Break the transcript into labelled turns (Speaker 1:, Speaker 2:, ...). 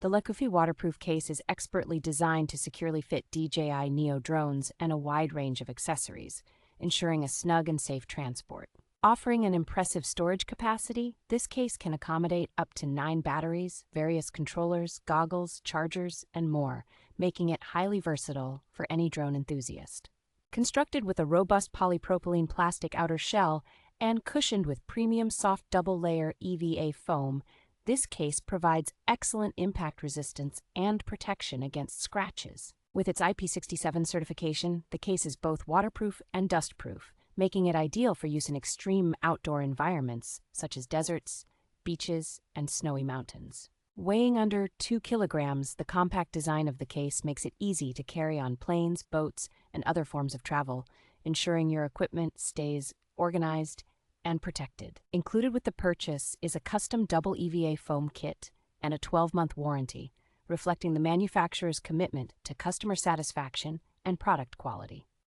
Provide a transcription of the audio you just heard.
Speaker 1: The Lekufee Waterproof Case is expertly designed to securely fit DJI Neo Drones and a wide range of accessories, ensuring a snug and safe transport. Offering an impressive storage capacity, this case can accommodate up to 9 batteries, various controllers, goggles, chargers, and more, making it highly versatile for any drone enthusiast. Constructed with a robust polypropylene plastic outer shell and cushioned with premium soft double-layer EVA foam, this case provides excellent impact resistance and protection against scratches. With its IP67 certification, the case is both waterproof and dustproof, making it ideal for use in extreme outdoor environments such as deserts, beaches, and snowy mountains. Weighing under 2 kilograms, the compact design of the case makes it easy to carry on planes, boats, and other forms of travel, ensuring your equipment stays organized and protected. Included with the purchase is a custom double EVA foam kit and a 12-month warranty, reflecting the manufacturer's commitment to customer satisfaction and product quality.